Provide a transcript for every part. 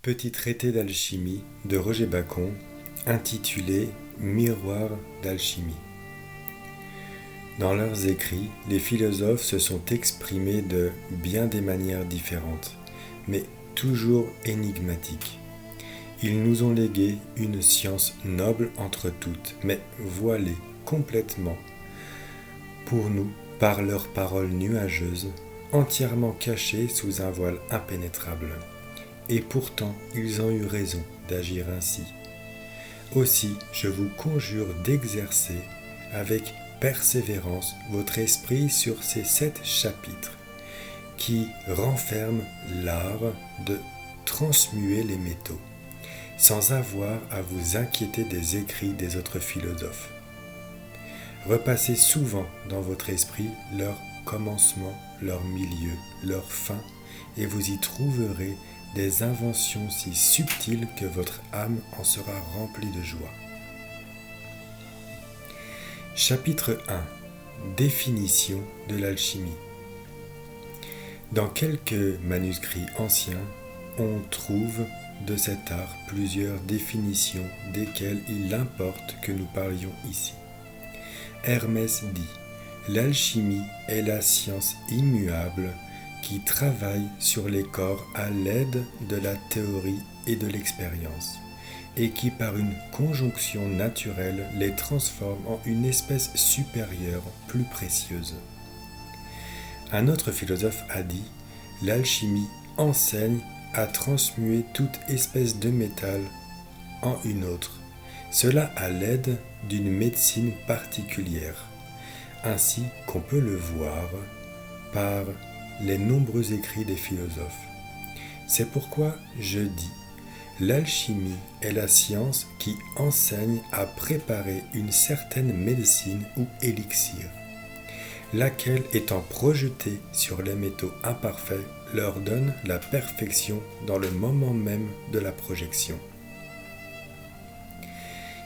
Petit traité d'alchimie de Roger Bacon, intitulé Miroir d'alchimie. Dans leurs écrits, les philosophes se sont exprimés de bien des manières différentes, mais toujours énigmatiques. Ils nous ont légué une science noble entre toutes, mais voilée complètement pour nous par leurs paroles nuageuses, entièrement cachées sous un voile impénétrable. Et pourtant, ils ont eu raison d'agir ainsi. Aussi, je vous conjure d'exercer avec persévérance votre esprit sur ces 7 chapitres qui renferment l'art de transmuer les métaux, sans avoir à vous inquiéter des écrits des autres philosophes. Repassez souvent dans votre esprit leur commencement, leur milieu, leur fin, et vous y trouverez des inventions si subtiles que votre âme en sera remplie de joie. Chapitre 1. Définition de l'alchimie. Dans quelques manuscrits anciens, on trouve de cet art plusieurs définitions desquelles il importe que nous parlions ici. Hermès dit « L'alchimie est la science immuable qui travaille sur les corps à l'aide de la théorie et de l'expérience, et qui par une conjonction naturelle les transforme en une espèce supérieure plus précieuse. » Un autre philosophe a dit « L'alchimie enseigne à transmuer toute espèce de métal en une autre, cela à l'aide d'une médecine particulière, ainsi qu'on peut le voir par les nombreux écrits des philosophes. C'est pourquoi je dis, l'alchimie est la science qui enseigne à préparer une certaine médecine ou élixir, laquelle étant projetée sur les métaux imparfaits leur donne la perfection dans le moment même de la projection.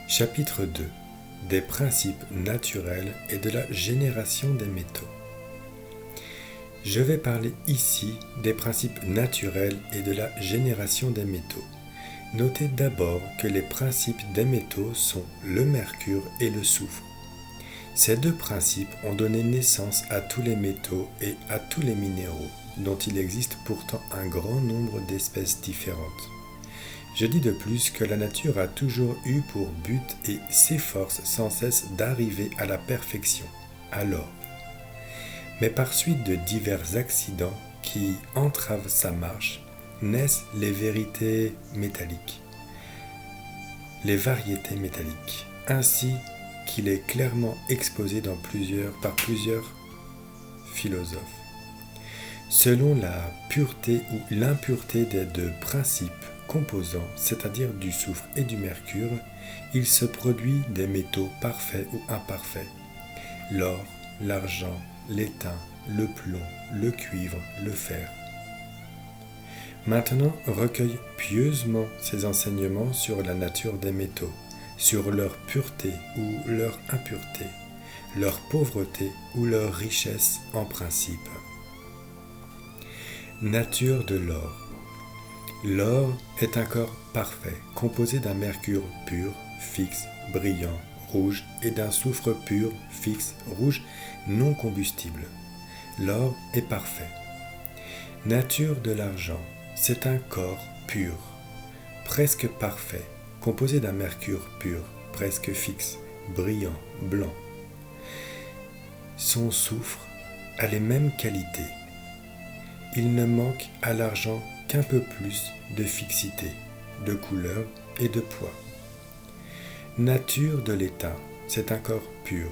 Chapitre 2. Des principes naturels et de la génération des métaux. Je vais parler ici des principes naturels et de la génération des métaux. Notez d'abord que les principes des métaux sont le mercure et le soufre. Ces 2 principes ont donné naissance à tous les métaux et à tous les minéraux, dont il existe pourtant un grand nombre d'espèces différentes. Je dis de plus que la nature a toujours eu pour but et s'efforce sans cesse d'arriver à la perfection, à l'or. Mais par suite de divers accidents qui entravent sa marche, naissent les vérités métalliques, les variétés métalliques, ainsi qu'il est clairement exposé par plusieurs philosophes. Selon la pureté ou l'impureté des 2 principes composants, c'est-à-dire du soufre et du mercure, il se produit des métaux parfaits ou imparfaits. L'or, l'argent, l'étain, le plomb, le cuivre, le fer. Maintenant, recueille pieusement ces enseignements sur la nature des métaux, sur leur pureté ou leur impureté, leur pauvreté ou leur richesse en principe. Nature de l'or. L'or est un corps parfait, composé d'un mercure pur, fixe, brillant, rouge, et d'un soufre pur, fixe, rouge, non combustible. L'or est parfait. Nature de l'argent. C'est un corps pur, presque parfait, composé d'un mercure pur, presque fixe, brillant, blanc. Son soufre a les mêmes qualités. Il ne manque à l'argent qu'un peu plus de fixité, de couleur et de poids. Nature de l'étain, c'est un corps pur,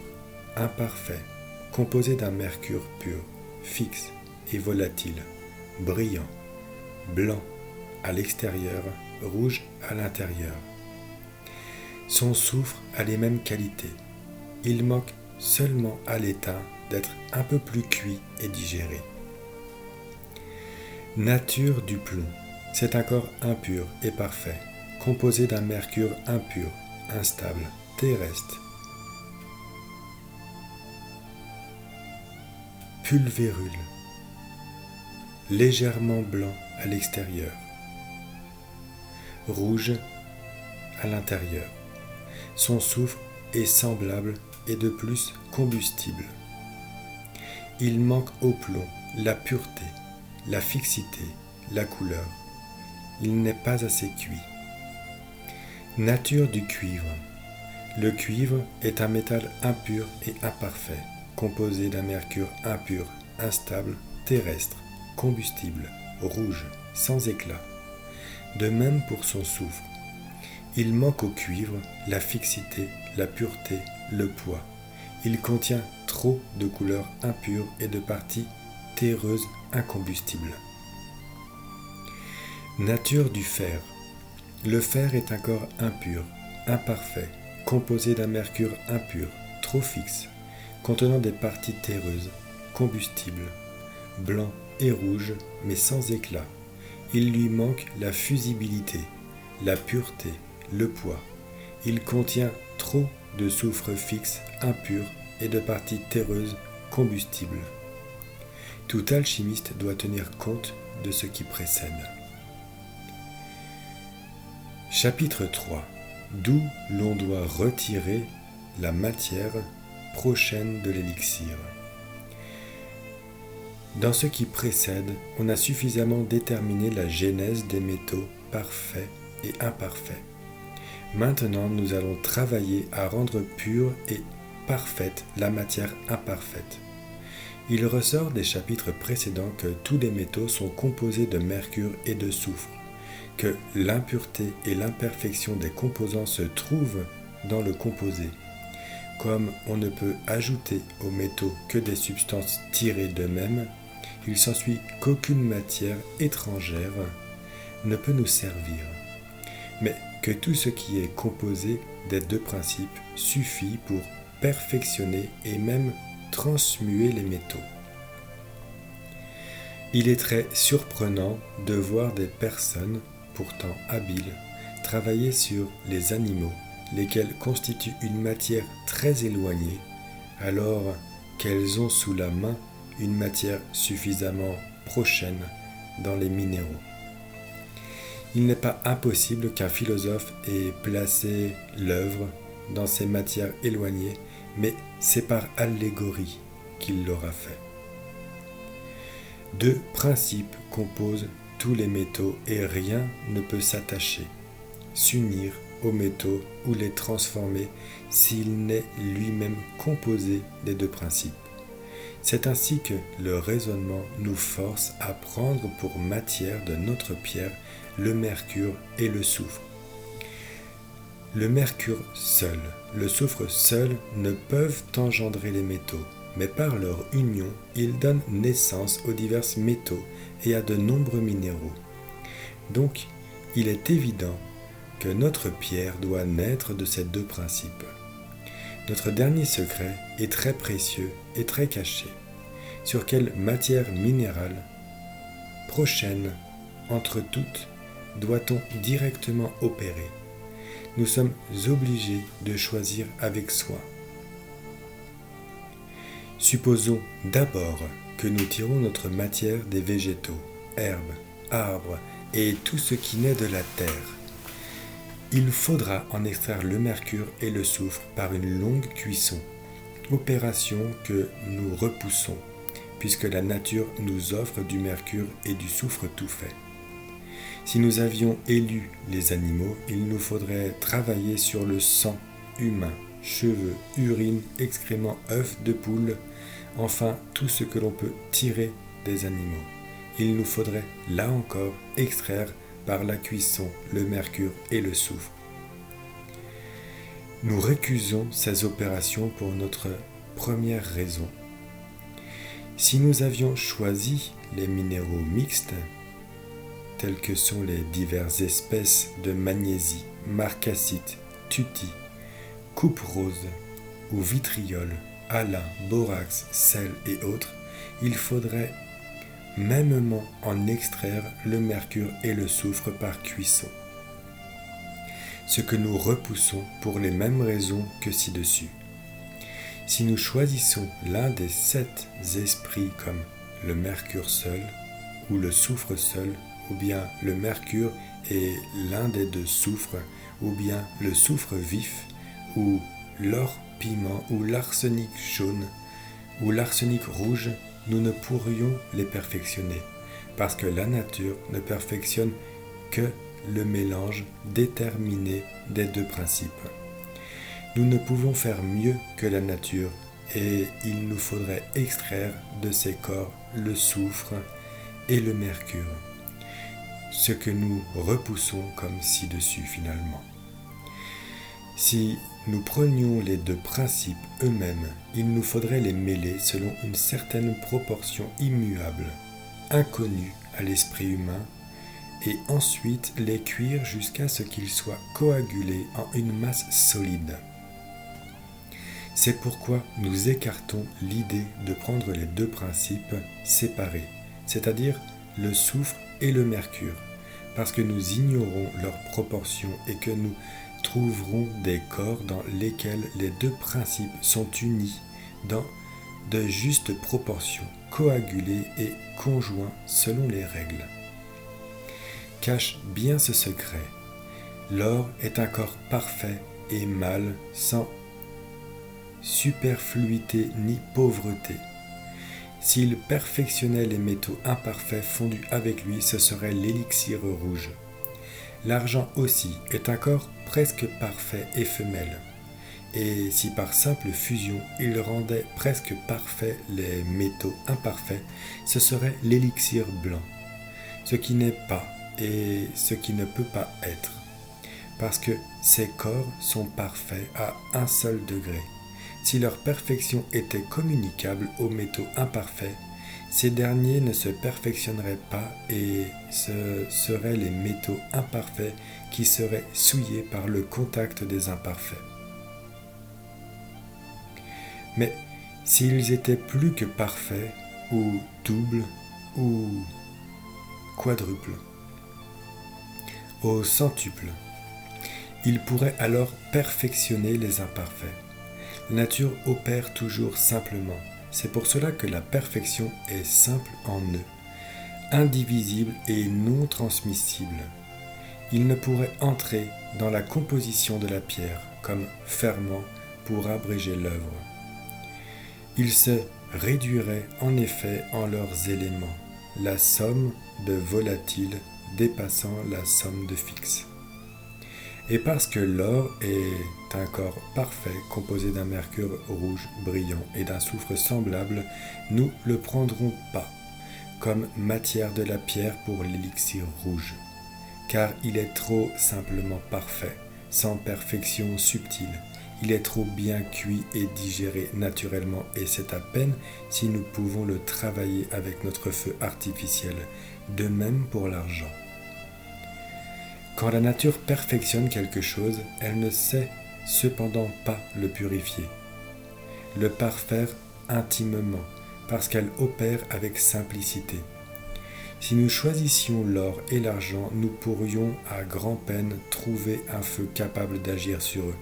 imparfait, composé d'un mercure pur, fixe et volatile, brillant, blanc à l'extérieur, rouge à l'intérieur. Son soufre a les mêmes qualités. Il manque seulement à l'étain d'être un peu plus cuit et digéré. Nature du plomb, c'est un corps impur et parfait, composé d'un mercure impur, instable, terrestre, pulvérule, légèrement blanc à l'extérieur. rouge à l'intérieur. Son soufre est semblable et de plus combustible. Il manque au plomb la pureté, la fixité, la couleur. Il n'est pas assez cuit. Nature du cuivre. Le cuivre est un métal impur et imparfait, composé d'un mercure impur, instable, terrestre, combustible, rouge, sans éclat. De même pour son soufre. Il manque au cuivre la fixité, la pureté, le poids. Il contient trop de couleurs impures et de parties terreuses incombustibles. Nature du fer. Le fer est un corps impur, imparfait, composé d'un mercure impur, trop fixe, contenant des parties terreuses, combustibles, blanc et rouge, mais sans éclat. Il lui manque la fusibilité, la pureté, le poids. Il contient trop de soufre fixe, impur et de parties terreuses, combustibles. Tout alchimiste doit tenir compte de ce qui précède. Chapitre 3. D'où l'on doit retirer la matière prochaine de l'élixir. Dans ce qui précède, on a suffisamment déterminé la genèse des métaux parfaits et imparfaits. Maintenant, nous allons travailler à rendre pure et parfaite la matière imparfaite. Il ressort des chapitres précédents que tous les métaux sont composés de mercure et de soufre, que l'impureté et l'imperfection des composants se trouvent dans le composé. Comme on ne peut ajouter aux métaux que des substances tirées d'eux-mêmes, il s'ensuit qu'aucune matière étrangère ne peut nous servir, mais que tout ce qui est composé des deux principes suffit pour perfectionner et même transmuer les métaux. Il est très surprenant de voir des personnes, pourtant habiles, travailler sur les animaux, lesquels constituent une matière très éloignée, alors qu'elles ont sous la main une matière suffisamment prochaine dans les minéraux. Il n'est pas impossible qu'un philosophe ait placé l'œuvre dans ces matières éloignées, mais c'est par allégorie qu'il l'aura fait. Deux principes composent tous les métaux et rien ne peut s'attacher, s'unir aux métaux ou les transformer s'il n'est lui-même composé des deux principes. C'est ainsi que le raisonnement nous force à prendre pour matière de notre pierre le mercure et le soufre. Le mercure seul, le soufre seul ne peuvent engendrer les métaux, mais par leur union, ils donnent naissance aux divers métaux et à de nombreux minéraux. Donc, il est évident que notre pierre doit naître de ces deux principes. Notre dernier secret est très précieux et très caché. Sur quelle matière minérale, prochaine entre toutes, doit-on directement opérer? Nous sommes obligés de choisir avec soin. Supposons d'abord que nous tirons notre matière des végétaux, herbes, arbres et tout ce qui naît de la terre. Il faudra en extraire le mercure et le soufre par une longue cuisson, opération que nous repoussons, puisque la nature nous offre du mercure et du soufre tout fait. Si nous avions élu les animaux, il nous faudrait travailler sur le sang humain, cheveux, urine, excréments, œufs de poule, enfin tout ce que l'on peut tirer des animaux. Il nous faudrait, là encore, extraire par la cuisson le mercure et le soufre. Nous récusons ces opérations pour notre première raison. Si nous avions choisi les minéraux mixtes, tels que sont les diverses espèces de magnésie, marcassite, tutie, coupe-rose ou vitriol, alun, borax, sel et autres, il faudrait mêmement en extraire le mercure et le soufre par cuisson. Ce que nous repoussons pour les mêmes raisons que ci-dessus. Si nous choisissons l'un des 7 esprits comme le mercure seul, ou le soufre seul, ou bien le mercure est l'un des deux soufres, ou bien le soufre vif, ou l'or piment, ou l'arsenic jaune, ou l'arsenic rouge, nous ne pourrions les perfectionner, parce que la nature ne perfectionne que le mélange déterminé des deux principes. Nous ne pouvons faire mieux que la nature, et il nous faudrait extraire de ces corps le soufre et le mercure, ce que nous repoussons comme ci-dessus finalement. Si nous prenions les deux principes eux-mêmes, il nous faudrait les mêler selon une certaine proportion immuable, inconnue à l'esprit humain, et ensuite les cuire jusqu'à ce qu'ils soient coagulés en une masse solide. C'est pourquoi nous écartons l'idée de prendre les deux principes séparés, c'est-à-dire le soufre et le mercure, parce que nous ignorons leurs proportions et que nous trouverons des corps dans lesquels les deux principes sont unis dans de justes proportions, coagulés et conjoints selon les règles. Cache bien ce secret. L'or est un corps parfait et mâle sans superfluité ni pauvreté. S'il perfectionnait les métaux imparfaits fondus avec lui, ce serait l'élixir rouge. L'argent aussi est un corps presque parfait et femelle. Et si par simple fusion il rendait presque parfaits les métaux imparfaits, ce serait l'élixir blanc, ce qui n'est pas et ce qui ne peut pas être, parce que ces corps sont parfaits à un seul degré. Si leur perfection était communicable aux métaux imparfaits, ces derniers ne se perfectionneraient pas et ce seraient les métaux imparfaits qui seraient souillés par le contact des imparfaits. Mais s'ils étaient plus que parfaits, ou doubles, ou quadruples, au centuple, ils pourraient alors perfectionner les imparfaits. La nature opère toujours simplement. C'est pour cela que la perfection est simple en eux, indivisible et non transmissible. Il ne pourrait entrer dans la composition de la pierre comme ferment pour abréger l'œuvre. Il se réduirait en effet en leurs éléments, la somme de volatiles dépassant la somme de fixes. Et parce que l'or est un corps parfait composé d'un mercure rouge brillant et d'un soufre semblable, nous le prendrons pas comme matière de la pierre pour l'élixir rouge, car il est trop simplement parfait, sans perfection subtile. Il est trop bien cuit et digéré naturellement, et c'est à peine si nous pouvons le travailler avec notre feu artificiel, de même pour l'argent. Quand la nature perfectionne quelque chose, elle ne sait cependant pas le purifier, le parfaire intimement, parce qu'elle opère avec simplicité. Si nous choisissions l'or et l'argent, nous pourrions à grand-peine trouver un feu capable d'agir sur eux.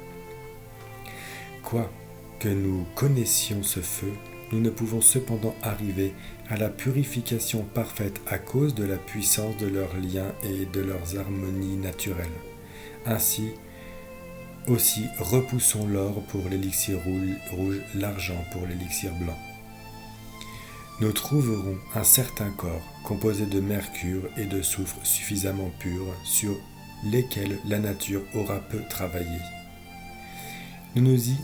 Quoique nous connaissions ce feu, nous ne pouvons cependant arriver à la purification parfaite à cause de la puissance de leurs liens et de leurs harmonies naturelles. Ainsi, aussi repoussons l'or pour l'élixir rouge, l'argent pour l'élixir blanc. Nous trouverons un certain corps composé de mercure et de soufre suffisamment purs sur lesquels la nature aura peu travaillé. Nous nous y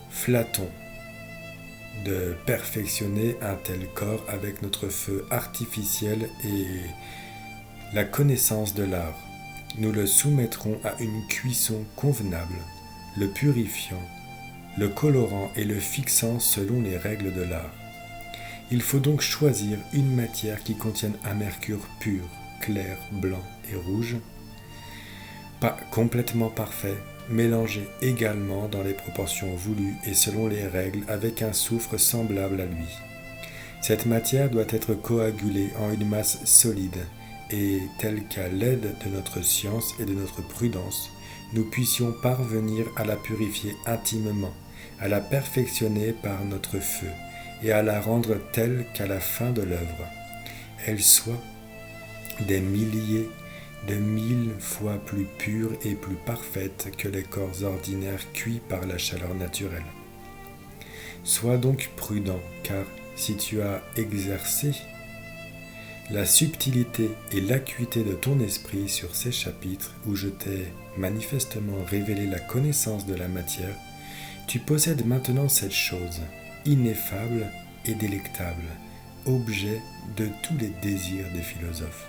flattons de perfectionner un tel corps avec notre feu artificiel et la connaissance de l'art. Nous le soumettrons à une cuisson convenable, le purifiant, le colorant et le fixant selon les règles de l'art. Il faut donc choisir une matière qui contienne un mercure pur, clair, blanc et rouge, pas complètement parfait, mélangé également dans les proportions voulues et selon les règles avec un soufre semblable à lui. Cette matière doit être coagulée en une masse solide et telle qu'à l'aide de notre science et de notre prudence, nous puissions parvenir à la purifier intimement, à la perfectionner par notre feu et à la rendre telle qu'à la fin de l'œuvre, elle soit des milliers de 1000 fois plus pure et plus parfaite que les corps ordinaires cuits par la chaleur naturelle. Sois donc prudent, car si tu as exercé la subtilité et l'acuité de ton esprit sur ces chapitres où je t'ai manifestement révélé la connaissance de la matière, tu possèdes maintenant cette chose, ineffable et délectable, objet de tous les désirs des philosophes.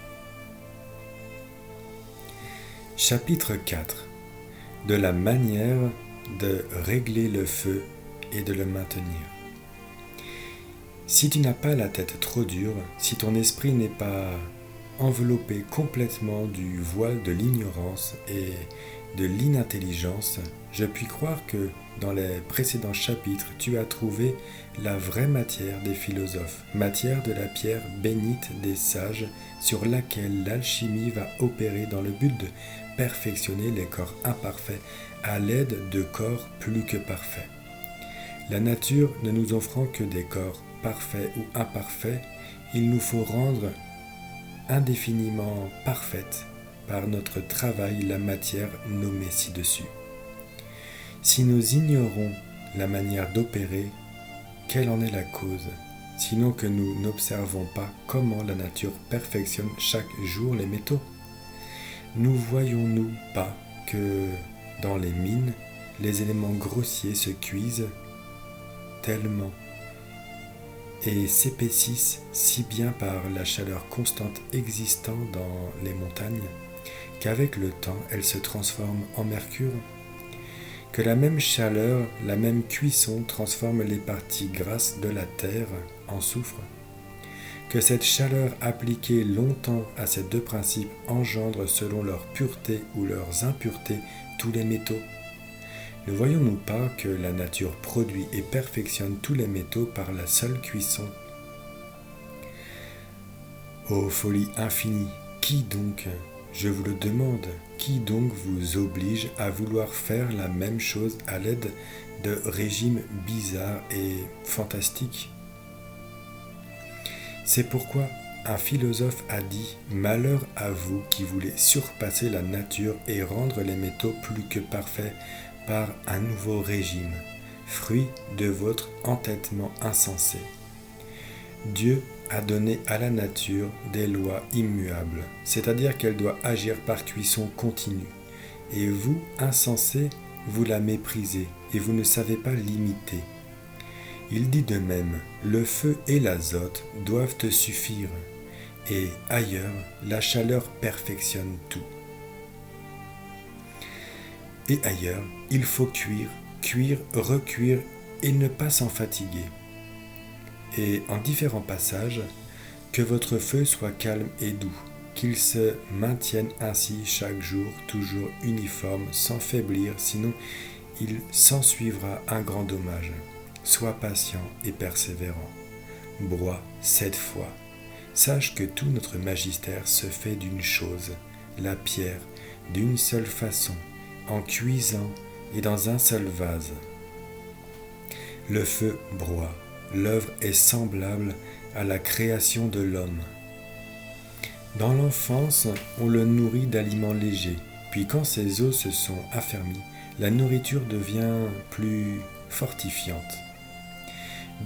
Chapitre 4. De la manière de régler le feu et de le maintenir. Si tu n'as pas la tête trop dure, si ton esprit n'est pas enveloppé complètement du voile de l'ignorance et de l'inintelligence, je puis croire que dans les précédents chapitres, tu as trouvé la vraie matière des philosophes, matière de la pierre bénite des sages sur laquelle l'alchimie va opérer dans le but de perfectionner les corps imparfaits à l'aide de corps plus que parfaits. La nature ne nous offrant que des corps parfaits ou imparfaits, il nous faut rendre indéfiniment parfaite par notre travail la matière nommée ci-dessus. Si nous ignorons la manière d'opérer, quelle en est la cause, sinon que nous n'observons pas comment la nature perfectionne chaque jour les métaux? Nous voyons-nous pas que dans les mines, les éléments grossiers se cuisent tellement et s'épaississent si bien par la chaleur constante existant dans les montagnes, qu'avec le temps elles se transforment en mercure? Que la même chaleur, la même cuisson transforme les parties grasses de la terre en soufre? Que cette chaleur appliquée longtemps à ces deux principes engendre selon leur pureté ou leurs impuretés tous les métaux? Ne voyons-nous pas que la nature produit et perfectionne tous les métaux par la seule cuisson? Ô folie infinie, qui donc, je vous le demande, qui donc vous oblige à vouloir faire la même chose à l'aide de régimes bizarres et fantastiques? C'est pourquoi un philosophe a dit « Malheur à vous qui voulez surpasser la nature et rendre les métaux plus que parfaits par un nouveau régime, fruit de votre entêtement insensé. Dieu a donné à la nature des lois immuables, c'est-à-dire qu'elle doit agir par cuisson continue. Et vous, insensés, vous la méprisez et vous ne savez pas l'imiter. Il dit de même, le feu et l'azote doivent te suffire, et ailleurs, la chaleur perfectionne tout. Et ailleurs, il faut cuire, cuire, recuire et ne pas s'en fatiguer. Et en différents passages, que votre feu soit calme et doux, qu'il se maintienne ainsi chaque jour, toujours uniforme, sans faiblir, sinon il s'ensuivra un grand dommage. Sois patient et persévérant. Broie 7 fois. Sache que tout notre magistère se fait d'une chose, la pierre, d'une seule façon, en cuisant et dans un seul vase. Le feu broie. L'œuvre est semblable à la création de l'homme. Dans l'enfance, on le nourrit d'aliments légers, puis quand ses os se sont affermis, la nourriture devient plus fortifiante.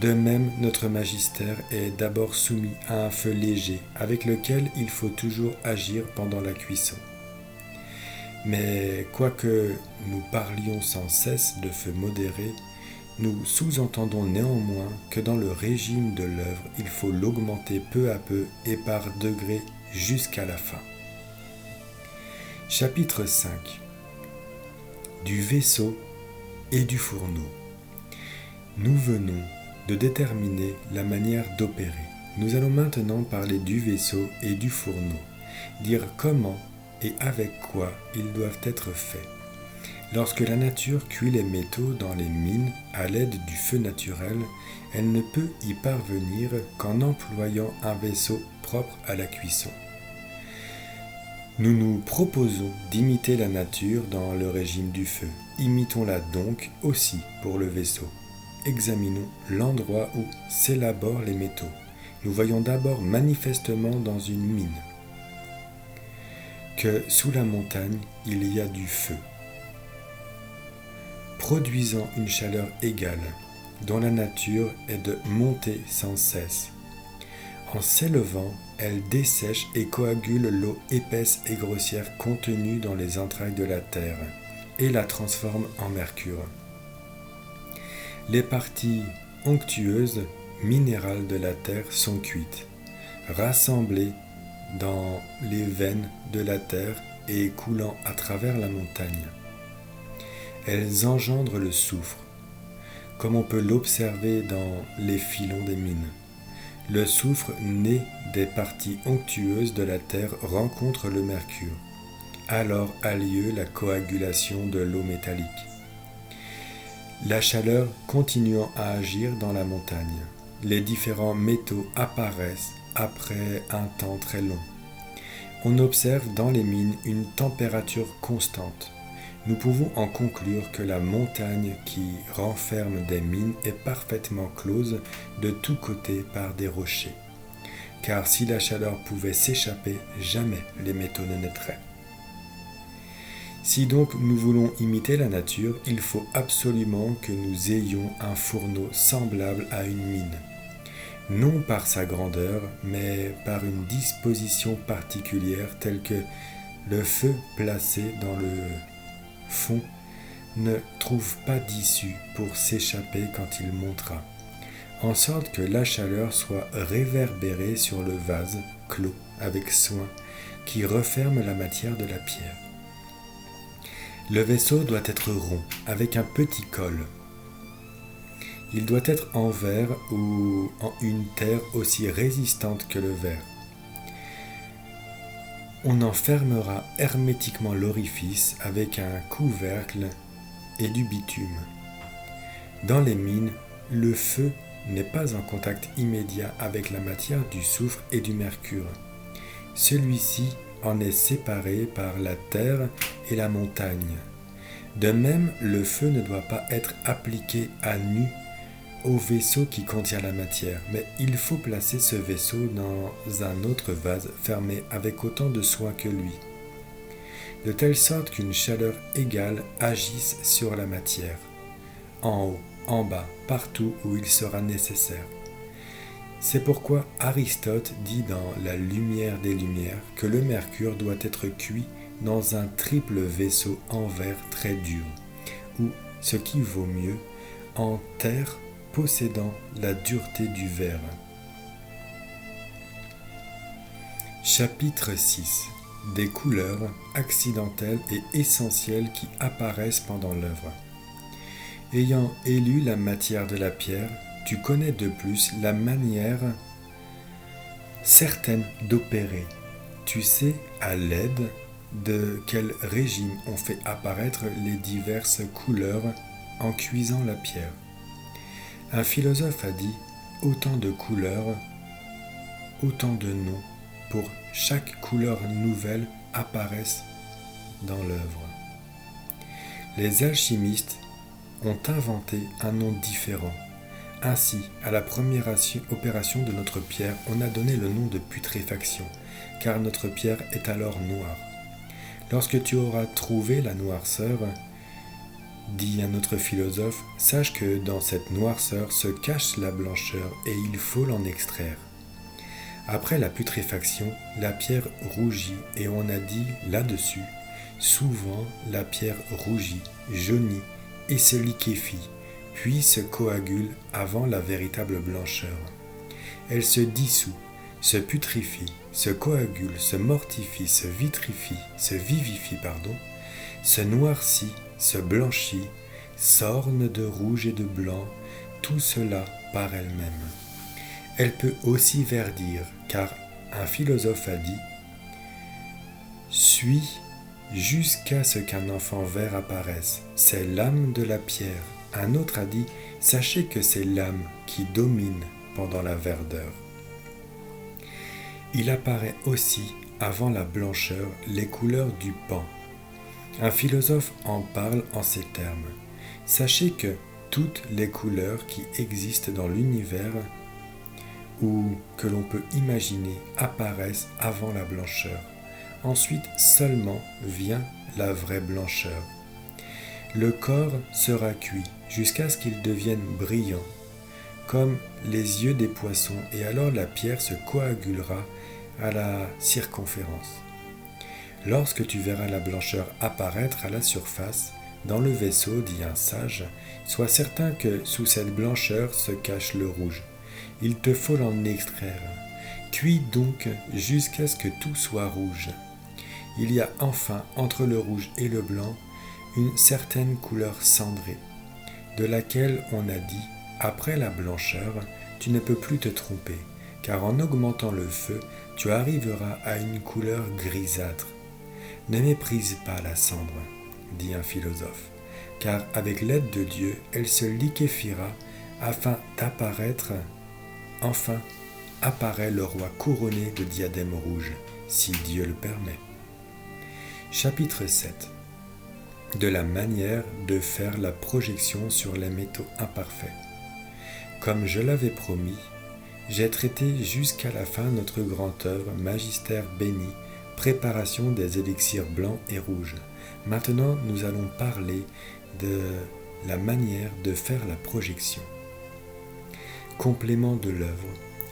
De même, notre magistère est d'abord soumis à un feu léger, avec lequel il faut toujours agir pendant la cuisson. Mais quoique nous parlions sans cesse de feu modéré, nous sous-entendons néanmoins que dans le régime de l'œuvre, il faut l'augmenter peu à peu et par degrés jusqu'à la fin. Chapitre 5. Du vaisseau et du fourneau. Nous venons de déterminer la manière d'opérer. Nous allons maintenant parler du vaisseau et du fourneau, dire comment et avec quoi ils doivent être faits. Lorsque la nature cuit les métaux dans les mines à l'aide du feu naturel, elle ne peut y parvenir qu'en employant un vaisseau propre à la cuisson. Nous nous proposons d'imiter la nature dans le régime du feu. Imitons-la donc aussi pour le vaisseau. Examinons l'endroit où s'élaborent les métaux. Nous voyons d'abord manifestement dans une mine. que sous la montagne il y a du feu, produisant une chaleur égale, dont la nature est de monter sans cesse. En s'élevant, elle dessèche et coagule l'eau épaisse et grossière contenue dans les entrailles de la terre et la transforme en mercure. Les parties onctueuses, minérales de la terre sont cuites, rassemblées dans les veines de la terre et coulant à travers la montagne. Elles engendrent le soufre, comme on peut l'observer dans les filons des mines. Le soufre né des parties onctueuses de la terre rencontre le mercure. Alors a lieu la coagulation de l'eau métallique. La chaleur continuant à agir dans la montagne, les différents métaux apparaissent après un temps très long. On observe dans les mines une température constante. Nous pouvons en conclure que la montagne qui renferme des mines est parfaitement close de tous côtés par des rochers. Car si la chaleur pouvait s'échapper, jamais les métaux ne naîtraient. Si donc nous voulons imiter la nature, il faut absolument que nous ayons un fourneau semblable à une mine. Non par sa grandeur, mais par une disposition particulière telle que le feu placé dans le fond ne trouve pas d'issue pour s'échapper quand il montera, en sorte que la chaleur soit réverbérée sur le vase clos avec soin qui referme la matière de la pierre. Le vaisseau doit être rond, avec un petit col. Il doit être en verre ou en une terre aussi résistante que le verre. On en fermera hermétiquement l'orifice avec un couvercle et du bitume. Dans les mines, le feu n'est pas en contact immédiat avec la matière du soufre et du mercure. Celui-ci en est séparé par la terre et la montagne. De même, le feu ne doit pas être appliqué à nu au vaisseau qui contient la matière, mais il faut placer ce vaisseau dans un autre vase fermé avec autant de soin que lui, de telle sorte qu'une chaleur égale agisse sur la matière, en haut, en bas, partout où il sera nécessaire. C'est pourquoi Aristote dit dans La Lumière des Lumières que le mercure doit être cuit dans un triple vaisseau en verre très dur, ou, ce qui vaut mieux, en terre possédant la dureté du verre. Chapitre 6. Des couleurs accidentelles et essentielles qui apparaissent pendant l'œuvre. Ayant élu la matière de la pierre, tu connais de plus la manière certaine d'opérer. Tu sais à l'aide de quel régime on fait apparaître les diverses couleurs en cuisant la pierre. Un philosophe a dit « Autant de couleurs, autant de noms pour chaque couleur nouvelle apparaissent dans l'œuvre. » Les alchimistes ont inventé un nom différent. Ainsi, à la première opération de notre pierre, on a donné le nom de putréfaction, car notre pierre est alors noire. Lorsque tu auras trouvé la noirceur, dit un autre philosophe, sache que dans cette noirceur se cache la blancheur et il faut l'en extraire. Après la putréfaction, la pierre rougit et on a dit là-dessus, souvent la pierre rougit, jaunit et se liquéfie, puis se coagule avant la véritable blancheur. Elle se dissout, se putrifie, se coagule, se mortifie, se vivifie, se noircit, se blanchit, s'orne de rouge et de blanc, tout cela par elle-même. Elle peut aussi verdir, car un philosophe a dit « Suis jusqu'à ce qu'un enfant vert apparaisse, c'est l'âme de la pierre. » Un autre a dit « Sachez que c'est l'âme qui domine pendant la verdeur. » Il apparaît aussi, avant la blancheur, les couleurs du pan. Un philosophe en parle en ces termes. Sachez que toutes les couleurs qui existent dans l'univers ou que l'on peut imaginer apparaissent avant la blancheur, Ensuite seulement vient la vraie blancheur. Le corps sera cuit jusqu'à ce qu'il devienne brillant, comme les yeux des poissons, et alors la pierre se coagulera à la circonférence. Lorsque tu verras la blancheur apparaître à la surface, dans le vaisseau, dit un sage, sois certain que sous cette blancheur se cache le rouge. Il te faut l'en extraire. Cuis donc jusqu'à ce que tout soit rouge. Il y a enfin entre le rouge et le blanc une certaine couleur cendrée, de laquelle on a dit, après la blancheur, tu ne peux plus te tromper, car en augmentant le feu, tu arriveras à une couleur grisâtre. Ne méprise pas la cendre, dit un philosophe, car avec l'aide de Dieu, elle se liquéfiera afin d'apparaître. Enfin, apparaît le roi couronné de diadème rouge, si Dieu le permet. Chapitre 7. De la manière de faire la projection sur les métaux imparfaits. Comme je l'avais promis, j'ai traité jusqu'à la fin notre grande œuvre Magistère béni, préparation des élixirs blancs et rouges. Maintenant, nous allons parler de la manière de faire la projection. Complément de l'œuvre,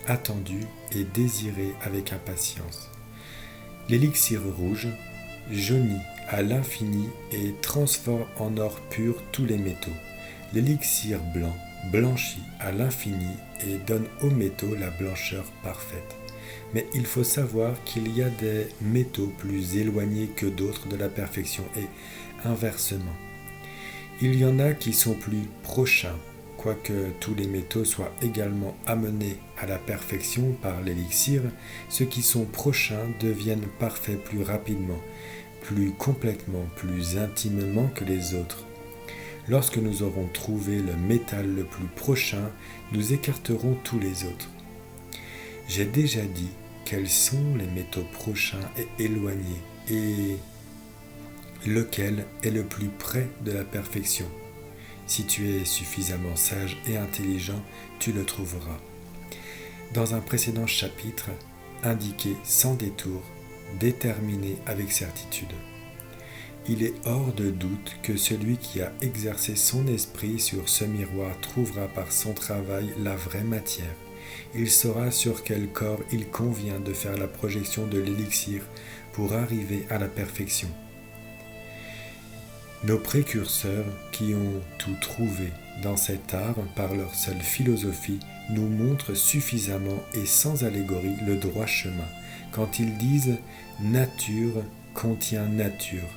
attendu et désiré avec impatience. L'élixir rouge jaunit à l'infini et transforme en or pur tous les métaux. L'élixir blanc blanchit à l'infini et donne aux métaux la blancheur parfaite. Mais il faut savoir qu'il y a des métaux plus éloignés que d'autres de la perfection et inversement. Il y en a qui sont plus prochains, quoique tous les métaux soient également amenés à la perfection par l'élixir, ceux qui sont prochains deviennent parfaits plus rapidement, plus complètement, plus intimement que les autres. Lorsque nous aurons trouvé le métal le plus prochain, nous écarterons tous les autres. J'ai déjà dit quels sont les métaux prochains et éloignés, et lequel est le plus près de la perfection. Si tu es suffisamment sage et intelligent, tu le trouveras. Dans un précédent chapitre, indiqué sans détour, déterminé avec certitude. Il est hors de doute que celui qui a exercé son esprit sur ce miroir trouvera par son travail la vraie matière. Il saura sur quel corps il convient de faire la projection de l'élixir pour arriver à la perfection. Nos précurseurs qui ont tout trouvé dans cet art par leur seule philosophie nous montrent suffisamment et sans allégorie le droit chemin quand ils disent « nature contient nature ».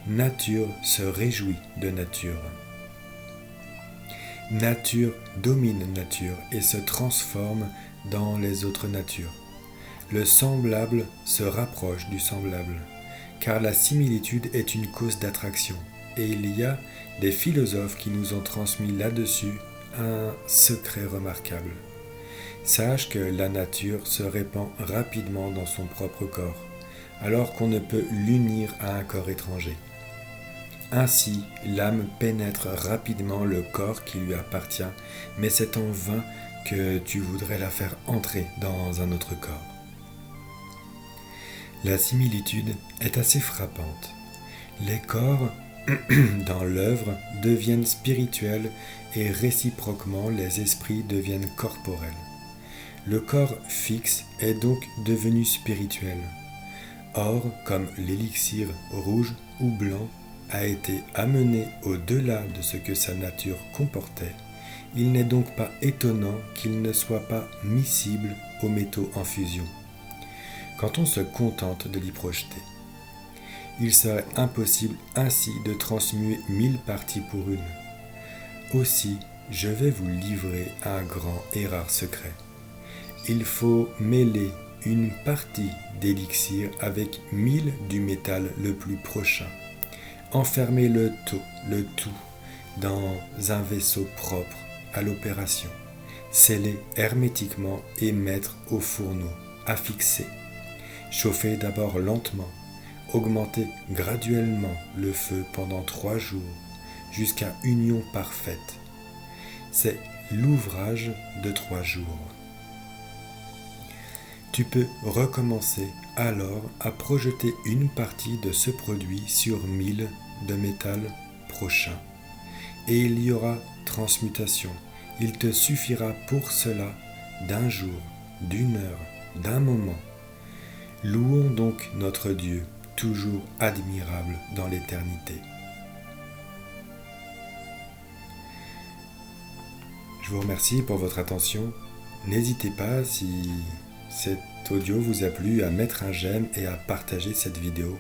Nature se réjouit de nature. Nature domine nature et se transforme dans les autres natures. Le semblable se rapproche du semblable, car la similitude est une cause d'attraction, et il y a des philosophes qui nous ont transmis là-dessus un secret remarquable. Sache que la nature se répand rapidement dans son propre corps, alors qu'on ne peut l'unir à un corps étranger. Ainsi, l'âme pénètre rapidement le corps qui lui appartient, mais c'est en vain que tu voudrais la faire entrer dans un autre corps. La similitude est assez frappante. Les corps, dans l'œuvre, deviennent spirituels et réciproquement les esprits deviennent corporels. Le corps fixe est donc devenu spirituel. Or, comme l'élixir rouge ou blanc a été amené au-delà de ce que sa nature comportait, il n'est donc pas étonnant qu'il ne soit pas miscible aux métaux en fusion, quand on se contente de l'y projeter. Il serait impossible ainsi de transmuer 1000 parties pour une. Aussi, je vais vous livrer un grand et rare secret. Il faut mêler une partie d'élixir avec 1000 du métal le plus prochain. Enfermer le tout, dans un vaisseau propre à l'opération, sceller hermétiquement et mettre au fourneau, à fixer. Chauffer d'abord lentement, augmenter graduellement le feu pendant 3 jours, jusqu'à union parfaite. C'est l'ouvrage de 3 jours. Tu peux recommencer alors à projeter une partie de ce produit sur 1000 de métal prochain. Et il y aura transmutation. Il te suffira pour cela d'un jour, d'une heure, d'un moment. Louons donc notre Dieu, toujours admirable dans l'éternité. Je vous remercie pour votre attention. N'hésitez pas, si cet audio vous a plu, à mettre un j'aime et à partager cette vidéo.